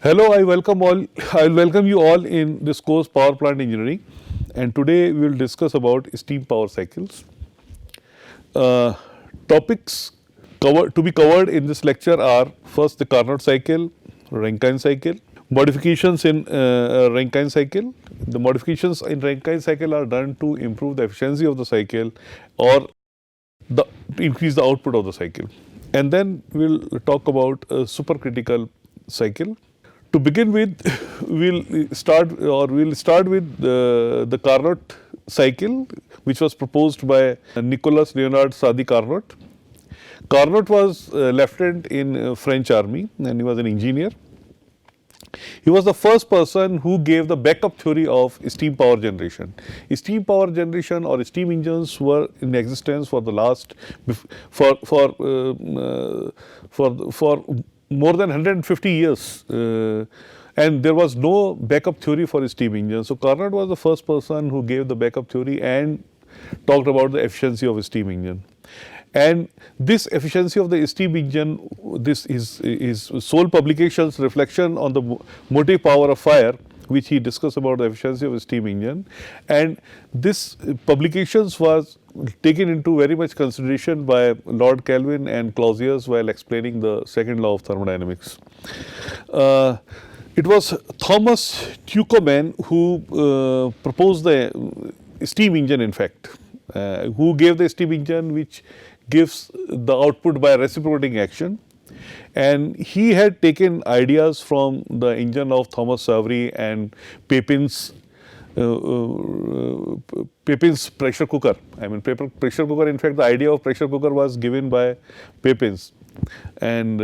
Hello, I welcome all. I will welcome you all in this course Power Plant Engineering, and today we will discuss about steam power cycles. Topics to be covered in this lecture are first the Carnot cycle, Rankine cycle, modifications in Rankine cycle. The modifications in Rankine cycle are done to improve the efficiency of the cycle or to increase the output of the cycle. And then we will talk about a supercritical cycle. To begin with, we'll start with the Carnot cycle, which was proposed by Nicolas Leonard Sadi Carnot. Carnot was lieutenant in French army and he was an engineer. He was the first person who gave the backup theory of steam power generation. Steam power generation or steam engines were in existence for the last for more than 150 years, and there was no backup theory for steam engines. So Carnot was the first person who gave the backup theory and talked about the efficiency of a steam engine. And this efficiency of the steam engine, this is his sole publication's reflection on the motive power of fire, which he discussed about the efficiency of a steam engine. And this publications was taken into very much consideration by Lord Kelvin and Clausius while explaining the second law of thermodynamics. It was Thomas Tuchoman who proposed the steam engine, in fact, who gave the steam engine which gives the output by reciprocating action. And he had taken ideas from the engine of Thomas Savery and Pepin's pressure cooker. I mean, pressure cooker, in fact, the idea of pressure cooker was given by Pepin's. And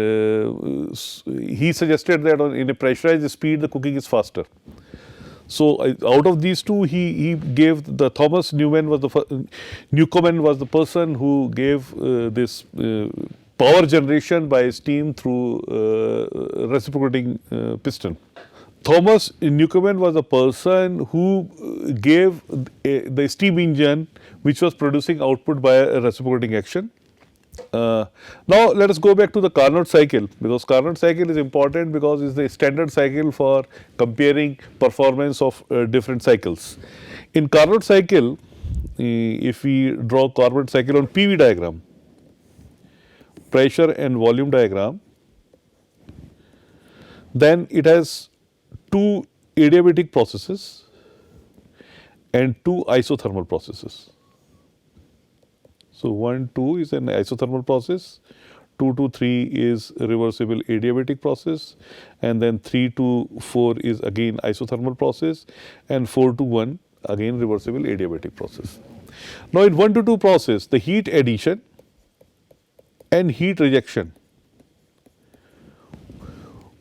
he suggested that in a pressurized speed, the cooking is faster. So, out of these two, he gave the Thomas Newcomen was the person who gave this power generation by steam through reciprocating piston. Thomas Newcomen was the person who gave the steam engine which was producing output by a reciprocating action. Now, let us go back to the Carnot cycle, because Carnot cycle is important because it is the standard cycle for comparing performance of different cycles. In Carnot cycle, if we draw Carnot cycle on PV diagram, pressure and volume diagram, then it has two adiabatic processes and two isothermal processes. So, 1, 2 is an isothermal process, 2 to 3 is reversible adiabatic process, and then 3 to 4 is again isothermal process, and 4 to 1 again reversible adiabatic process. Now, in 1 to 2 process, the heat addition and heat rejection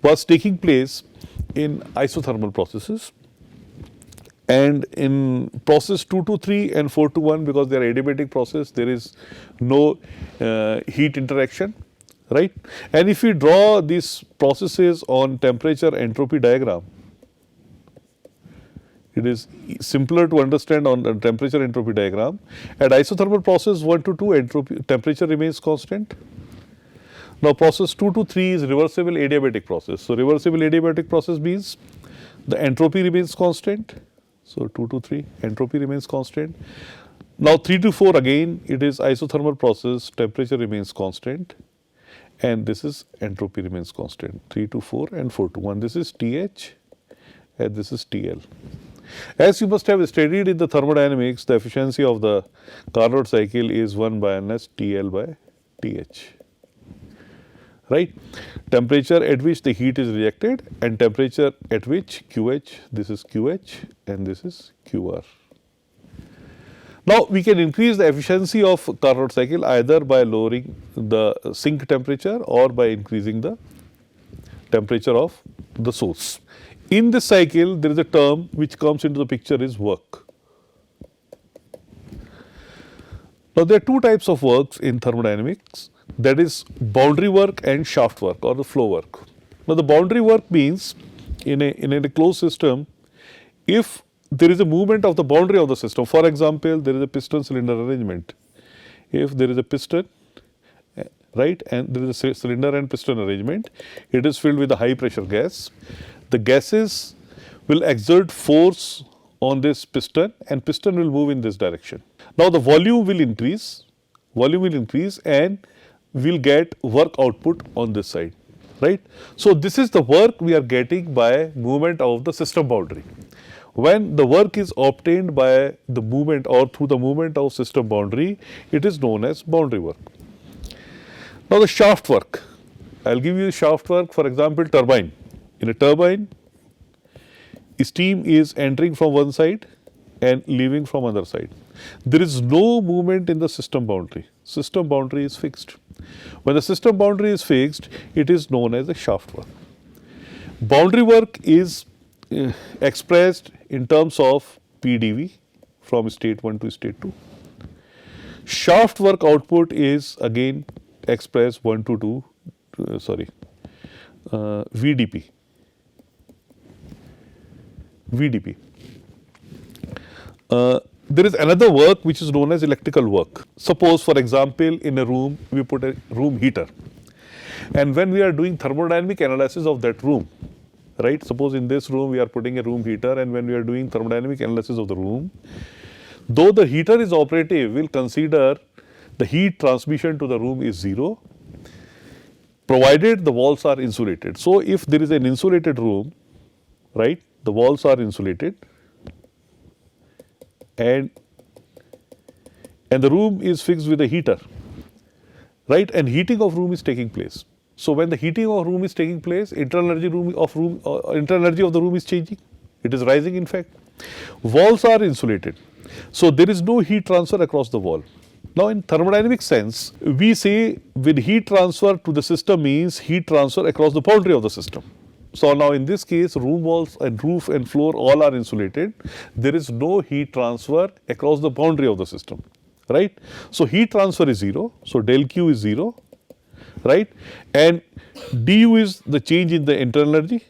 was taking place in isothermal processes. And in process 2 to 3 and 4 to 1, because they are adiabatic process, there is no heat interaction, right. And if we draw these processes on temperature entropy diagram, it is simpler to understand on the temperature entropy diagram. At isothermal process 1 to 2, temperature remains constant. Now, process 2 to 3 is reversible adiabatic process. So, reversible adiabatic process means the entropy remains constant. So, 2 to 3 entropy remains constant. Now, 3 to 4 again it is isothermal process, temperature remains constant, and this is entropy remains constant. 3 to 4 and 4 to 1, this is TH and this is TL. As you must have studied in the thermodynamics, the efficiency of the Carnot cycle is 1 by NS TL by TH. Right, temperature at which the heat is rejected and temperature at which QH, this is QH and this is QR. Now, we can increase the efficiency of Carnot cycle either by lowering the sink temperature or by increasing the temperature of the source. In this cycle, there is a term which comes into the picture is work. Now, there are two types of works in thermodynamics, that is boundary work and shaft work or the flow work. Now, the boundary work means in a closed system, if there is a movement of the boundary of the system, for example, there is a piston cylinder arrangement. If there is a piston right? And there is a cylinder and piston arrangement. It is filled with a high pressure gas. The gases will exert force on this piston and piston will move in this direction. Now the volume will increase and we'll get work output on this side, right? So this is the work we are getting by movement of the system boundary. When the work is obtained by the movement or through the movement of system boundary, it is known as boundary work. Now the shaft work, I will give you shaft work, for example turbine. In a turbine, steam is entering from one side and leaving from other side. There is no movement in the system boundary. System boundary is fixed. When the system boundary is fixed, it is known as a shaft work. Boundary work is expressed in terms of PdV from state 1 to state 2. Shaft work output is again expressed 1 to 2, VdP. VdP. There is another work which is known as electrical work. Suppose for example in a room we put a room heater, and when we are doing thermodynamic analysis of that room, right, suppose in this room we are putting a room heater, and when we are doing thermodynamic analysis of the room, though the heater is operative, we will consider the heat transmission to the room is 0 provided the walls are insulated. So if there is an insulated room, right, the walls are insulated and the room is fixed with a heater, right, and heating of room is taking place. So when the heating of room is taking place, internal energy of the room is changing, it is rising in fact. Walls are insulated, so there is no heat transfer across the wall. Now in thermodynamic sense, we say with heat transfer to the system means heat transfer across the boundary of the system. So now in this case, room walls and roof and floor all are insulated. There is no heat transfer across the boundary of the system, right? So heat transfer is 0. So del Q is 0, right? And du is the change in the internal energy.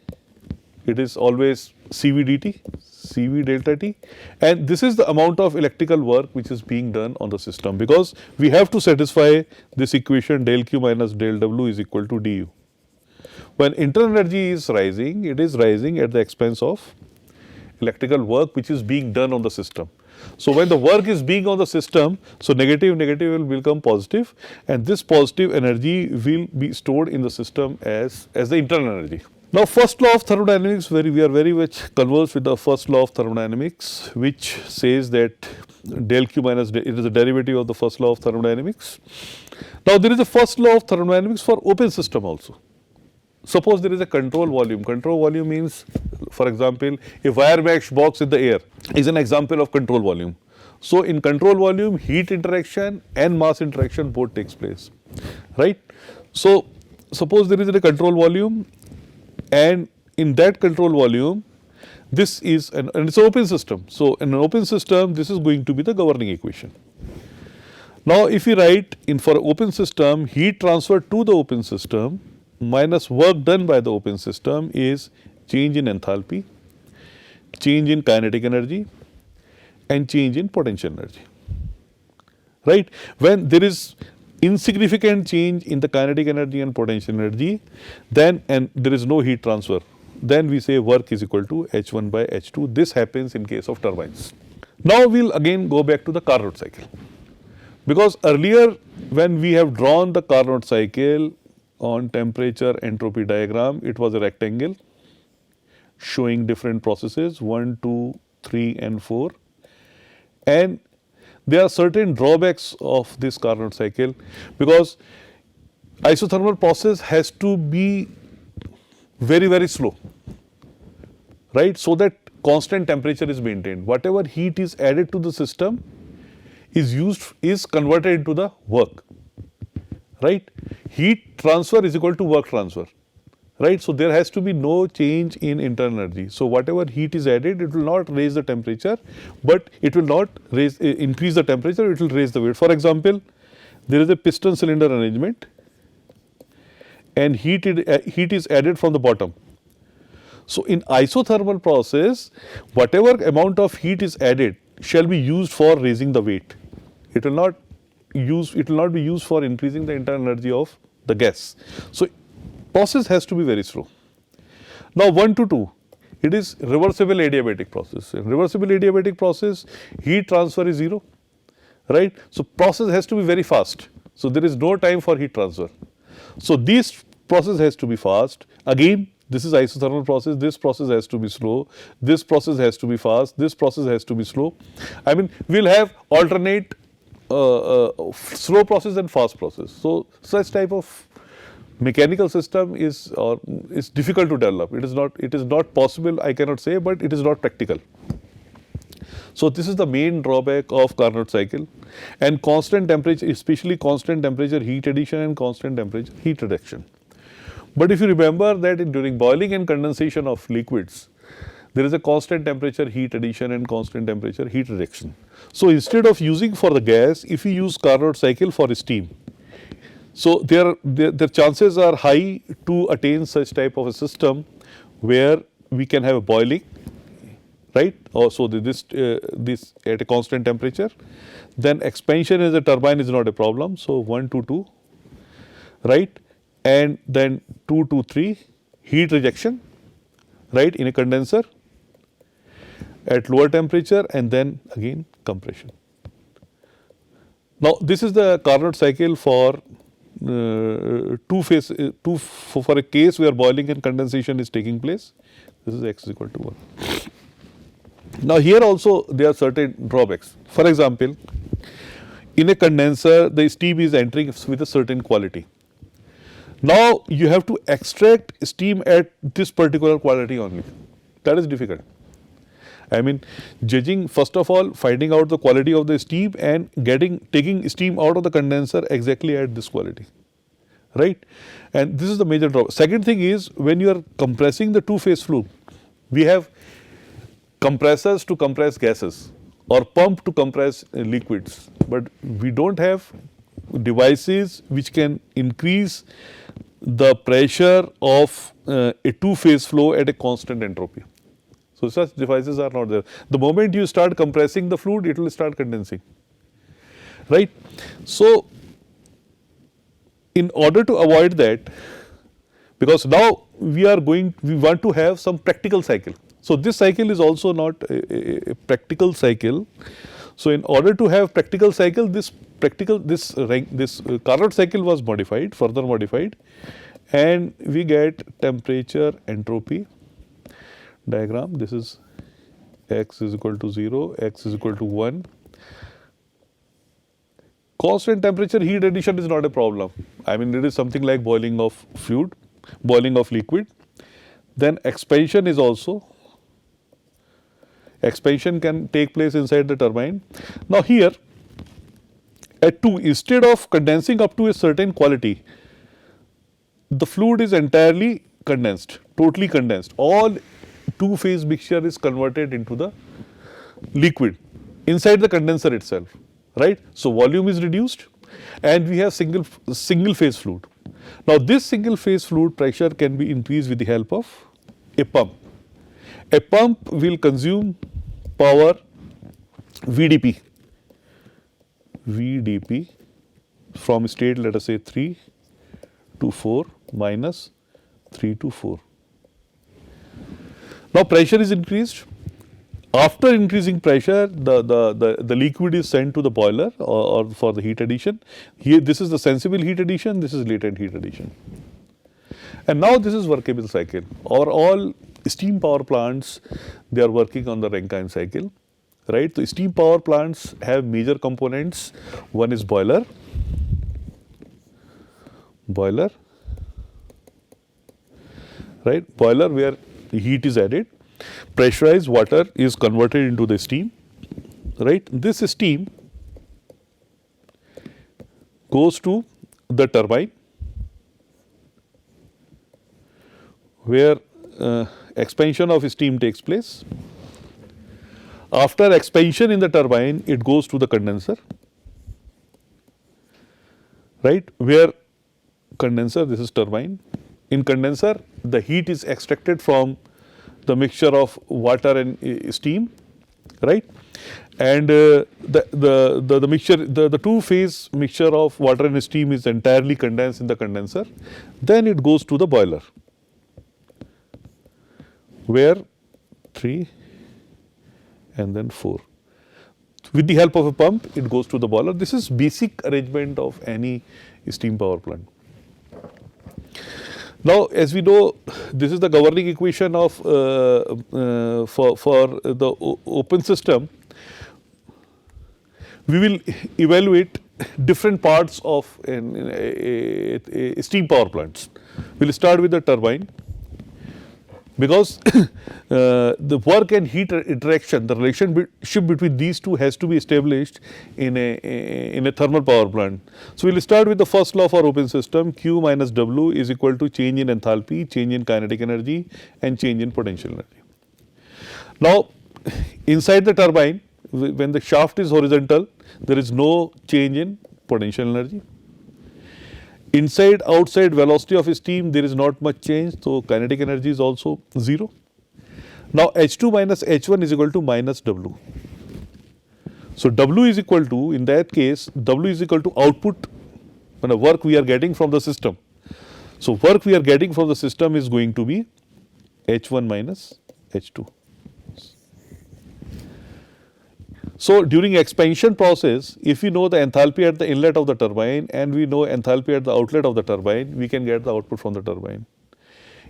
It is always CV dt, CV delta T, and this is the amount of electrical work which is being done on the system, because we have to satisfy this equation del Q minus del W is equal to du. When internal energy is rising, it is rising at the expense of electrical work which is being done on the system. So when the work is being on the system, so negative will become positive, and this positive energy will be stored in the system as the internal energy. Now first law of thermodynamics, we are very much conversed with the first law of thermodynamics, which says that del Q minus it is a derivative of the first law of thermodynamics. Now there is a first law of thermodynamics for open system also. Suppose there is a control volume. Control volume means, for example, a wire mesh box in the air is an example of control volume. So in control volume, heat interaction and mass interaction both takes place, right? So suppose there is a control volume, and in that control volume, this is and it's an open system. So in an open system, this is going to be the governing equation. Now if we write in for open system, heat transfer to the open system minus work done by the open system is change in enthalpy, change in kinetic energy and change in potential energy, right? When there is insignificant change in the kinetic energy and potential energy, then and there is no heat transfer, then we say work is equal to H1 by H2. This happens in case of turbines. Now we will again go back to the Carnot cycle, because earlier when we have drawn the Carnot cycle on temperature entropy diagram, it was a rectangle showing different processes 1, 2, 3 and 4, and there are certain drawbacks of this Carnot cycle, because isothermal process has to be very slow, right, so that constant temperature is maintained. Whatever heat is added to the system is converted into the work, right? Heat transfer is equal to work transfer, right? So there has to be no change in internal energy. So whatever heat is added, it will not raise the temperature, but it will not increase the temperature, it will raise the weight. For example, there is a piston cylinder arrangement and heat is added from the bottom. So in isothermal process, whatever amount of heat is added shall be used for raising the weight. It will not be used for increasing the internal energy of the gas. So process has to be very slow. Now 1 to 2, it is reversible adiabatic process. In reversible adiabatic process, heat transfer is 0, right? So process has to be very fast. So there is no time for heat transfer. So this process has to be fast. Again, this is isothermal process, this process has to be slow, this process has to be fast, this process has to be slow. I mean, we will have alternate slow process and fast process. So such type of mechanical system is difficult to develop. It is not possible, I cannot say, but it is not practical. So this is the main drawback of Carnot cycle, and constant temperature, especially constant temperature heat addition and constant temperature heat reduction. But if you remember that during boiling and condensation of liquids, there is a constant temperature heat addition and constant temperature heat reduction. So instead of using for the gas, if you use Carnot cycle for steam, so their chances are high to attain such type of a system where we can have a boiling, right? So this at a constant temperature, then expansion as a turbine is not a problem. So 1 to 2, right? And then 2 to 3 heat rejection, right, in a condenser at lower temperature, and then again compression. Now this is the Carnot cycle for for a case where boiling and condensation is taking place. This is x is equal to 1. Now here also there are certain drawbacks. For example, in a condenser the steam is entering with a certain quality. Now you have to extract steam at this particular quality only. That is difficult. I mean, judging, first of all, finding out the quality of the steam and taking steam out of the condenser exactly at this quality, right? And this is the major drawback. Second thing is, when you are compressing the two-phase fluid, we have compressors to compress gases or pump to compress liquids, but we don't have devices which can increase the pressure of a two-phase flow at a constant entropy. So such devices are not there. The moment you start compressing the fluid, it will start condensing, right? So in order to avoid that, because now we want to have some practical cycle. So this cycle is also not a practical cycle. So in order to have practical cycle, this Carnot cycle was modified, further modified, and we get temperature entropy diagram. This is x is equal to 0, x is equal to 1. Constant temperature heat addition is not a problem. I mean, it is something like boiling of fluid, boiling of liquid. Then expansion is also, expansion can take place inside the turbine. Now here at 2, instead of condensing up to a certain quality, the fluid is entirely condensed, totally condensed. All two-phase mixture is converted into the liquid inside the condenser itself, right? So volume is reduced and we have single phase fluid. Now this single phase fluid pressure can be increased with the help of a pump. A pump will consume power VDP from state, let us say 3 to 4 minus 3 to 4. Now pressure is increased. After increasing pressure, the liquid is sent to the boiler or for the heat addition. Here this is the sensible heat addition, this is latent heat addition. And now this is workable cycle. All steam power plants, they are working on the Rankine cycle, right? So steam power plants have major components. One is boiler, right? Boiler where the heat is added, pressurized water is converted into the steam, right? This steam goes to the turbine where expansion of steam takes place. After expansion in the turbine, it goes to the condenser, right? Where condenser, this is turbine. In condenser, the heat is extracted from the mixture of water and steam, right? and the mixture, the two phase mixture of water and steam is entirely condensed in the condenser, then it goes to the boiler, where 3 and then 4. With the help of a pump, it goes to the boiler. This is basic arrangement of any steam power plant. Now, as we know, this is the governing equation of for the open system. We will evaluate different parts of a steam power plants. We will start with the turbine, because the work and heat interaction, the relationship between these two has to be established in a thermal power plant. So, we will start with the first law for open system. Q minus W is equal to change in enthalpy, change in kinetic energy and change in potential energy. Now, inside the turbine, when the shaft is horizontal, there is no change in potential energy. Inside, outside velocity of steam, there is not much change, so kinetic energy is also 0. Now, H2 minus H1 is equal to minus W. So, W is equal to, in that case, W is equal to output, work we are getting from the system. So, work we are getting from the system is going to be H1 minus H2. So, during expansion process, if we know the enthalpy at the inlet of the turbine and we know enthalpy at the outlet of the turbine, we can get the output from the turbine.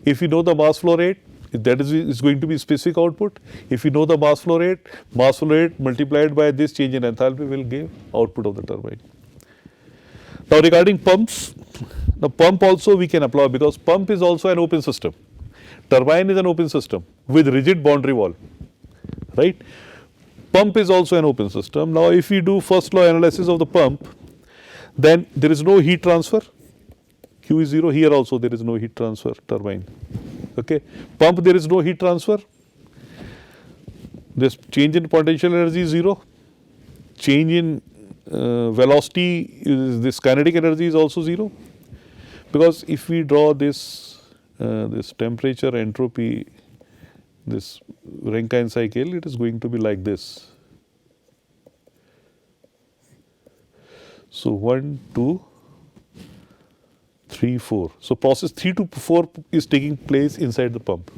If we know the mass flow rate, that is going to be specific output. If we know the mass flow rate multiplied by this change in enthalpy will give output of the turbine. Now, regarding pumps, the pump also we can apply, because pump is also an open system. Turbine is an open system with rigid boundary wall, right? Pump is also an open system. Now, if we do first law analysis of the pump, then there is no heat transfer. Q is 0. Here also there is no heat transfer, turbine. Okay. Pump, there is no heat transfer. This change in potential energy is 0. Change in velocity, this kinetic energy is also 0. Because if we draw this, this temperature, entropy, this Rankine cycle, it is going to be like this. So, 1, 2, 3, 4. So, process 3 to 4 is taking place inside the pump.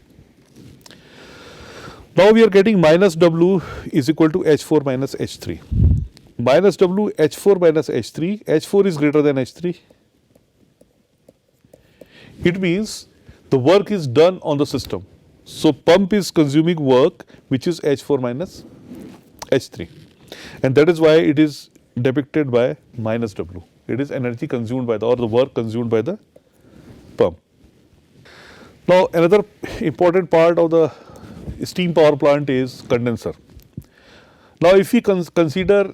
Now, we are getting minus W is equal to H4 minus H3. Minus W, H4 minus H3, H4 is greater than H3. It means the work is done on the system. So, pump is consuming work which is H4 minus H3, and that is why it is depicted by minus W. It is energy consumed by the, or the work consumed by the pump. Now, another important part of the steam power plant is condenser. Now, if we consider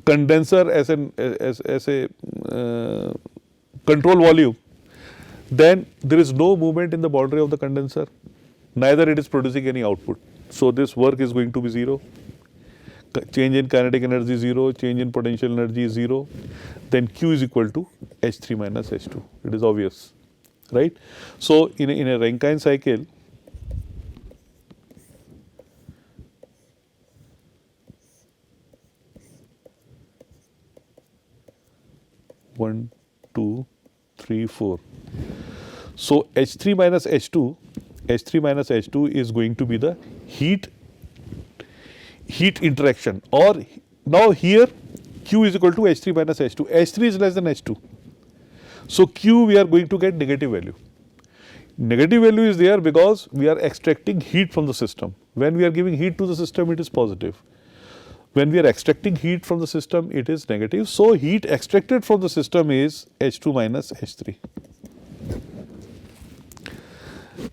condenser as a control volume, then there is no movement in the boundary of the condenser, neither it is producing any output. So, this work is going to be 0, change in kinetic energy 0, change in potential energy is 0, then Q is equal to H3 minus H2, it is obvious, right. So, in a Rankine cycle, one, 2, 3, 4. So, H3 minus H2, H3 minus H2 is going to be the heat interaction, or now here Q is equal to H3 minus H2, H3 is less than H2. So, Q we are going to get negative value. Negative value is there because we are extracting heat from the system. When we are giving heat to the system, it is positive. When we are extracting heat from the system, it is negative. So, heat extracted from the system is H2 minus H3.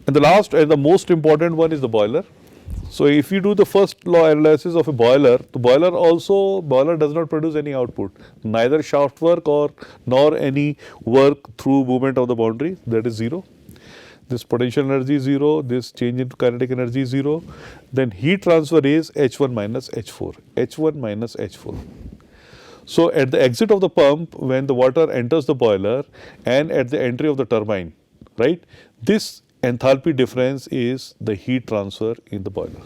And the last and the most important one is the boiler. So, if you do the first law analysis of a boiler, the boiler does not produce any output, neither shaft work nor any work through movement of the boundary, that is 0. This potential energy is 0, this change in kinetic energy is 0, then heat transfer is H1 minus H4, H1 minus H4. So, at the exit of the pump, when the water enters the boiler and at the entry of the turbine, right, this enthalpy difference is the heat transfer in the boiler.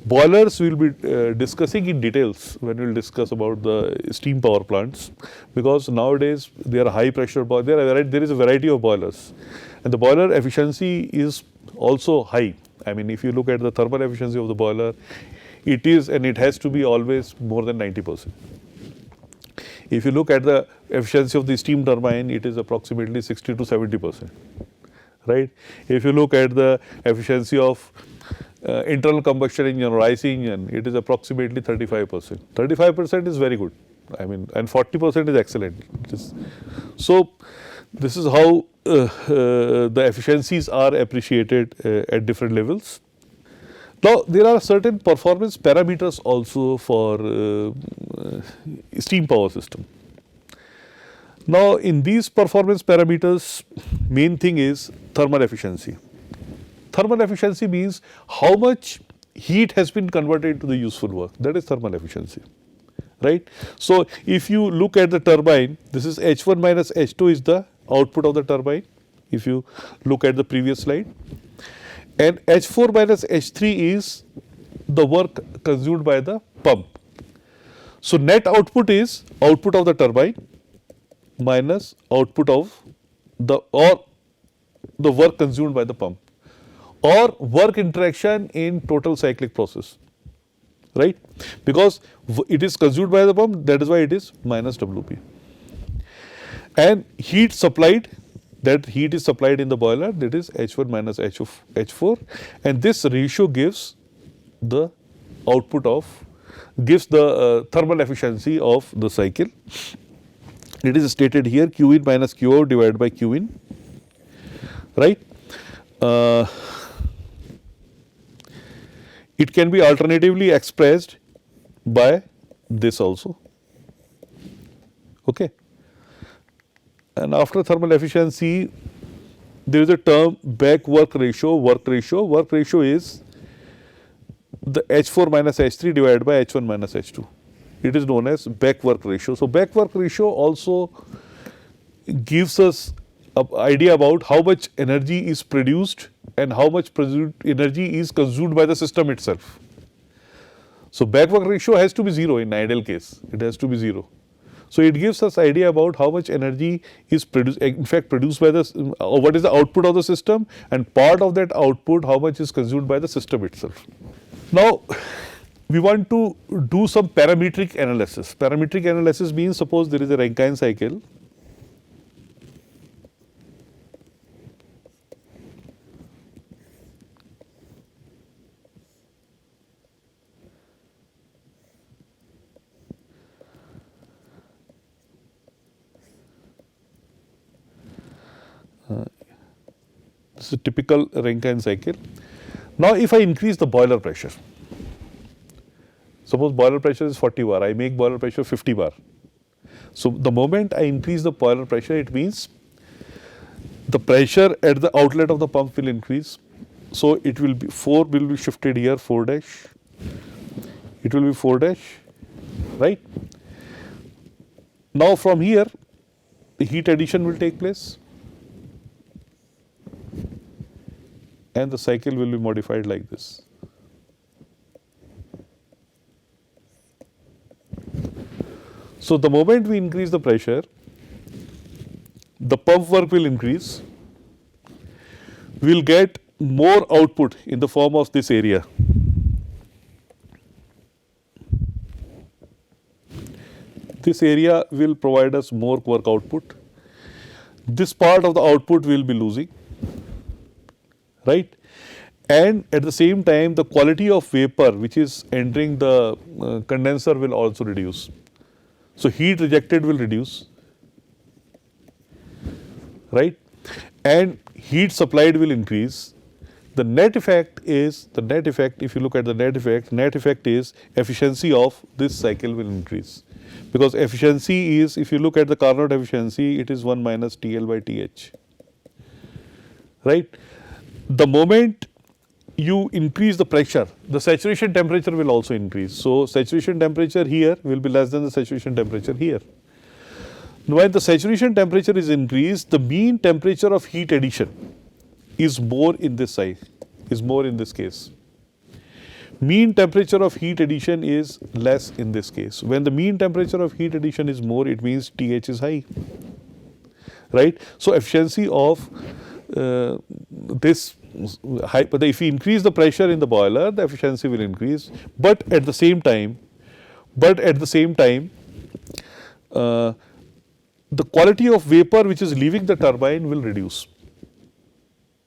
Boilers we will be discussing in details when we will discuss about the steam power plants, because nowadays they are high pressure boilers. There is a variety of boilers, and the boiler efficiency is also high. I mean, if you look at the thermal efficiency of the boiler, it is, and it has to be always more than 90%. If you look at the efficiency of the steam turbine, it is approximately 60 to 70%, right? If you look at the efficiency of internal combustion engine or IC engine, it is approximately 35%. 35% is very good. I mean, and 40% is excellent. So, this is how the efficiencies are appreciated at different levels. Now, there are certain performance parameters also for steam power system. Now, in these performance parameters, main thing is thermal efficiency. Thermal efficiency means how much heat has been converted to the useful work. That is thermal efficiency, right? So, if you look at the turbine, this is H1 minus H2 is the output of the turbine, if you look at the previous slide. And H4 minus H3 is the work consumed by the pump. So, net output is output of the turbine minus output of the work consumed by the pump, or work interaction in total cyclic process, right? Because it is consumed by the pump, that is why it is minus WP. And heat supplied, that heat is supplied in the boiler, that is H1 minus H4, and this ratio gives the output of, gives the thermal efficiency of the cycle. It is stated here, Q in minus Q out divided by Q in, right? It can be alternatively expressed by this also, okay. And after thermal efficiency, there is a term back work ratio. Work ratio is the H4 minus H3 divided by H1 minus H2. It is known as back work ratio. So, back work ratio also gives us an idea about how much energy is produced and how much energy is consumed by the system itself. So, back work ratio has to be 0 in ideal case, it has to be 0. So, it gives us idea about how much energy is produced, in fact produced by the, what is the output of the system, and part of that output how much is consumed by the system itself. Now, we want to do some parametric analysis. Parametric analysis means, suppose there is a Rankine cycle. This is a typical Rankine cycle. Now, if I increase the boiler pressure, suppose boiler pressure is 40 bar, I make boiler pressure 50 bar. So, the moment I increase the boiler pressure, it means the pressure at the outlet of the pump will increase. So, it will be 4 will be shifted here, 4 dash, it will be 4 dash, right. Now, from here the heat addition will take place and the cycle will be modified like this. So, the moment we increase the pressure, the pump work will increase, we will get more output in the form of this area. This area will provide us more work output. This part of the output we will be losing, right? And at the same time, the quality of vapor which is entering the condenser will also reduce. So, heat rejected will reduce, right? And heat supplied will increase. The net effect is, if you look at the net effect is efficiency of this cycle will increase. Because efficiency is, if you look at the Carnot efficiency, it is 1 minus TL by TH, right? The moment you increase the pressure, the saturation temperature will also increase. So, saturation temperature here will be less than the saturation temperature here. Now, when the saturation temperature is increased, the mean temperature of heat addition is more in this side, is more in this case. Mean temperature of heat addition is less in this case. When the mean temperature of heat addition is more, it means TH is high, right? So efficiency of this high, but if we increase the pressure in the boiler, the efficiency will increase, but at the same time, the quality of vapor which is leaving the turbine will reduce.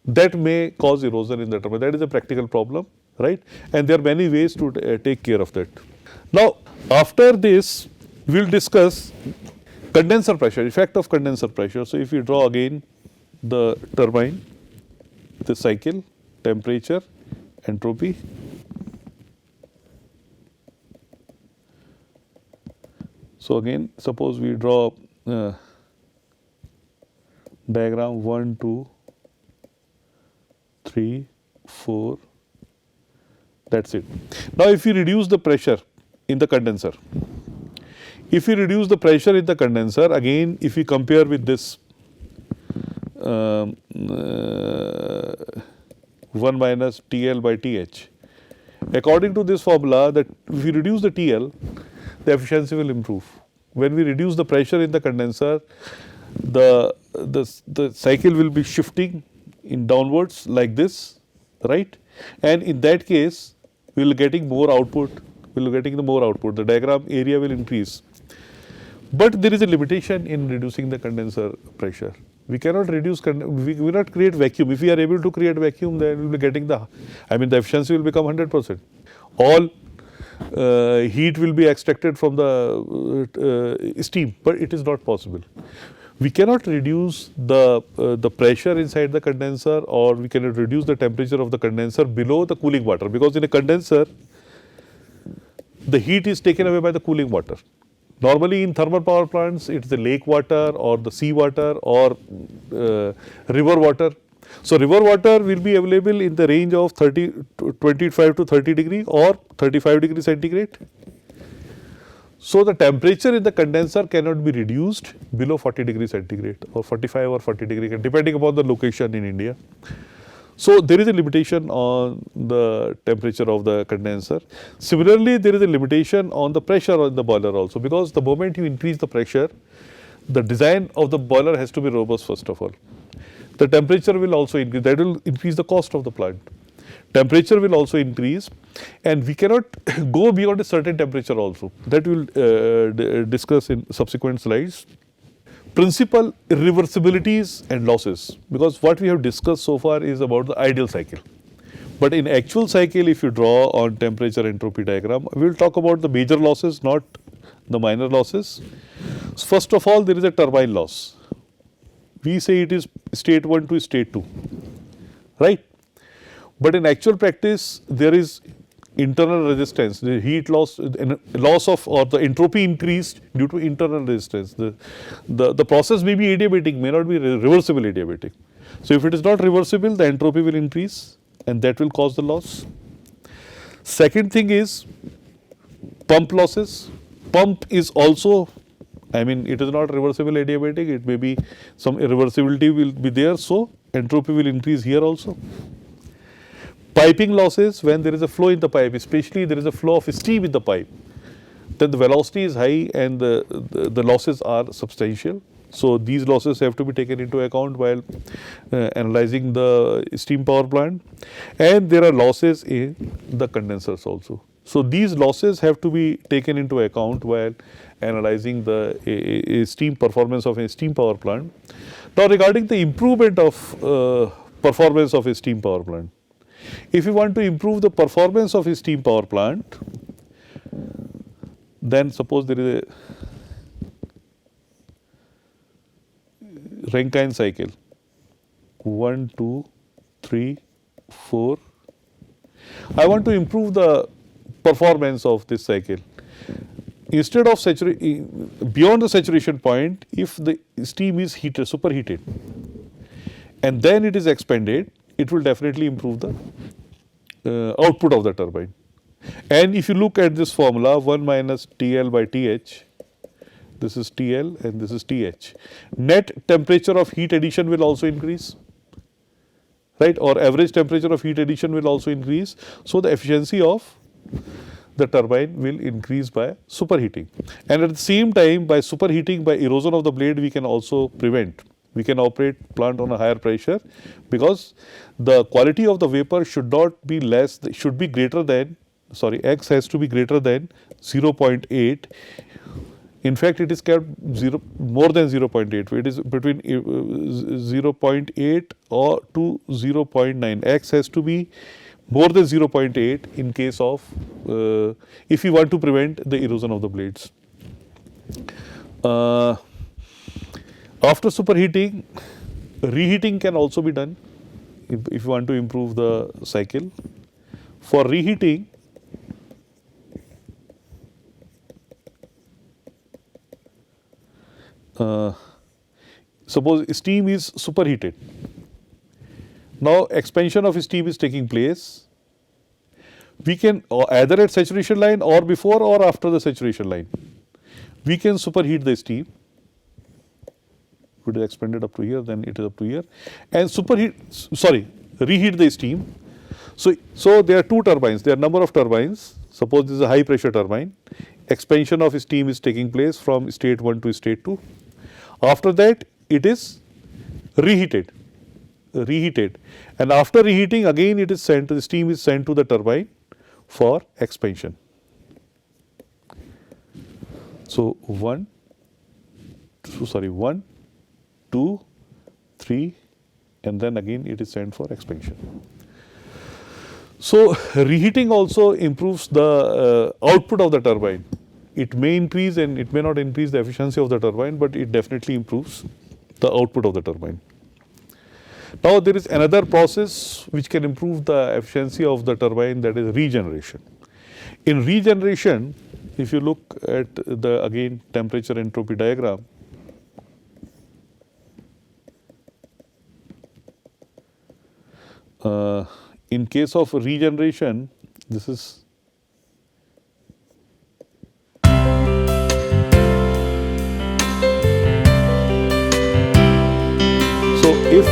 That may cause erosion in the turbine. That is a practical problem, right? And there are many ways to take care of that. Now, after this, we will discuss condenser pressure, effect of condenser pressure. So, if you draw again the turbine, the cycle, temperature, entropy. So, again suppose we draw diagram 1, 2, 3, 4, that is it. Now, if you reduce the pressure in the condenser, again if we compare with this 1 minus TL by TH, according to this formula, that if we reduce the TL, the efficiency will improve. When we reduce the pressure in the condenser, the cycle will be shifting in downwards like this, right? And in that case, we will getting more output, the diagram area will increase. But there is a limitation in reducing the condenser pressure. We cannot reduce, we will not create vacuum. If we are able to create vacuum, then we will be getting the efficiency will become 100%. All heat will be extracted from the steam, but it is not possible. We cannot reduce the pressure inside the condenser, or we cannot reduce the temperature of the condenser below the cooling water, because in a condenser, the heat is taken away by the cooling water. Normally in thermal power plants, it is the lake water or the sea water or river water. So, river water will be available in the range of 25 to 30 degree or 35 degree centigrade. So, the temperature in the condenser cannot be reduced below 40 degree centigrade or 45 or 40 degree, depending upon the location in India. So, there is a limitation on the temperature of the condenser. Similarly, there is a limitation on the pressure on the boiler also, because the moment you increase the pressure, the design of the boiler has to be robust first of all. The temperature will also increase, that will increase the cost of the plant. Temperature will also increase, and we cannot go beyond a certain temperature also. That we will discuss in subsequent slides. Principal irreversibilities and losses, because what we have discussed so far is about the ideal cycle. But in actual cycle, if you draw on temperature entropy diagram, we will talk about the major losses, not the minor losses. First of all, there is a turbine loss. We say it is state 1 to state 2, right? But in actual practice, there is internal resistance, the heat loss, loss of, or the entropy increased due to internal resistance. The process may be adiabatic, may not be reversible adiabatic. So, if it is not reversible, the entropy will increase and that will cause the loss. Second thing is pump losses. Pump is also, it is not reversible adiabatic, it may be some irreversibility will be there, so entropy will increase here also. Piping losses, when there is a flow in the pipe, especially there is a flow of steam in the pipe, then the velocity is high and the losses are substantial. So, these losses have to be taken into account while analyzing the steam power plant, and there are losses in the condensers also. So, these losses have to be taken into account while analyzing the steam performance of a steam power plant. Now, regarding the improvement of performance of a steam power plant, if you want to improve the performance of a steam power plant, then suppose there is a Rankine cycle 1, 2, 3, 4. I want to improve the performance of this cycle. Instead of beyond the saturation point, if the steam is heated, superheated, and then it is expanded, it will definitely improve the output of the turbine. And if you look at this formula, 1 minus TL by TH, this is TL and this is TH. Net temperature of heat addition will also increase, right? Or average temperature of heat addition will also increase. So, the efficiency of the turbine will increase by superheating. And at the same time, by superheating, by erosion of the blade, we can also prevent. We can operate plant on a higher pressure, because the quality of the vapor should not be less, should be greater than, sorry, X has to be greater than 0.8. In fact, it is kept more than 0.8. It is between 0.8 or to 0.9. X has to be more than 0.8 in case of, if you want to prevent the erosion of the blades. After superheating, reheating can also be done if you want to improve the cycle. For reheating, suppose steam is superheated. Now expansion of steam is taking place. We can either at saturation line or before or after the saturation line, we can superheat the steam. If it is expanded up to here, then it is up to here, and reheat the steam. So there are two turbines, there are number of turbines. Suppose this is a high pressure turbine. Expansion of steam is taking place from state 1 to state 2. After that, it is reheated, and after reheating, again it is sent, the steam is sent to the turbine for expansion. So 1, 2, 3, and then again it is sent for expansion. So reheating also improves the output of the turbine. It may increase and it may not increase the efficiency of the turbine, but it definitely improves the output of the turbine. Now there is another process which can improve the efficiency of the turbine, that is regeneration. In regeneration, if you look at the again temperature entropy diagram, in case of regeneration, this is so if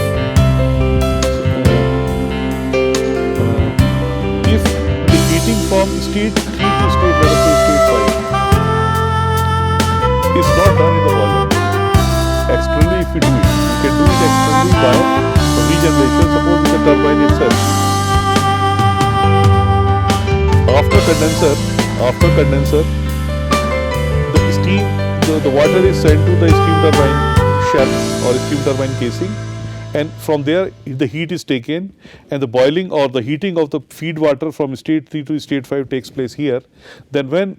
the heating from state 3 to state, let us say state 5, is not done in the boiler. Externally, if you do it, you can do it externally by regeneration. Suppose with the turbine itself. After condenser, the steam, the water is sent to the steam turbine shell or steam turbine casing, and from there the heat is taken, and the boiling or the heating of the feed water from state 3 to state 5 takes place here. Then when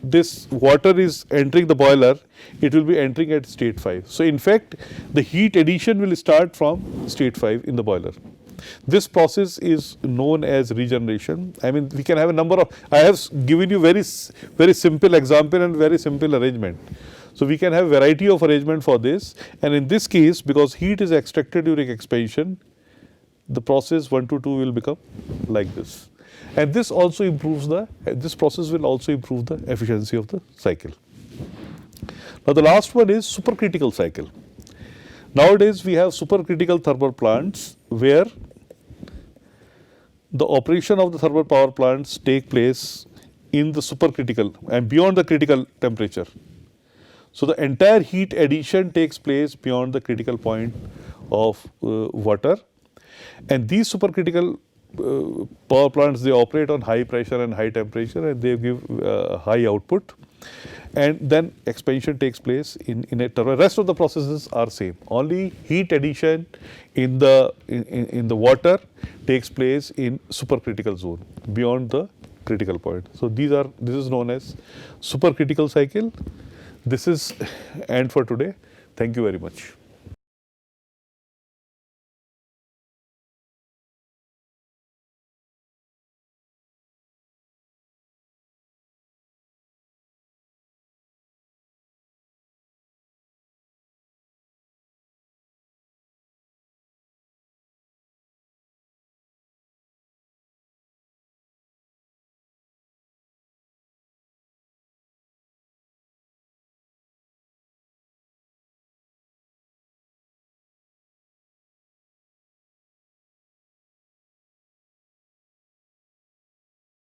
this water is entering the boiler, it will be entering at state 5. So in fact, the heat addition will start from state 5 in the boiler. This process is known as regeneration. I mean, we can have a number of, I have given you very simple example and very simple arrangement. So we can have variety of arrangement for this, and in this case, because heat is extracted during expansion, the process 1 to 2 will become like this. And this also improves this process will also improve the efficiency of the cycle. Now the last one is supercritical cycle. Nowadays we have supercritical thermal plants where the operation of the thermal power plants take place in the supercritical and beyond the critical temperature. So the entire heat addition takes place beyond the critical point of water, and these supercritical power plants, they operate on high pressure and high temperature, and they give high output, and then expansion takes place in a turbine. Rest of the processes are same, only heat addition in the water takes place in supercritical zone beyond the critical point. So this is known as supercritical cycle. This is end for today. Thank you very much.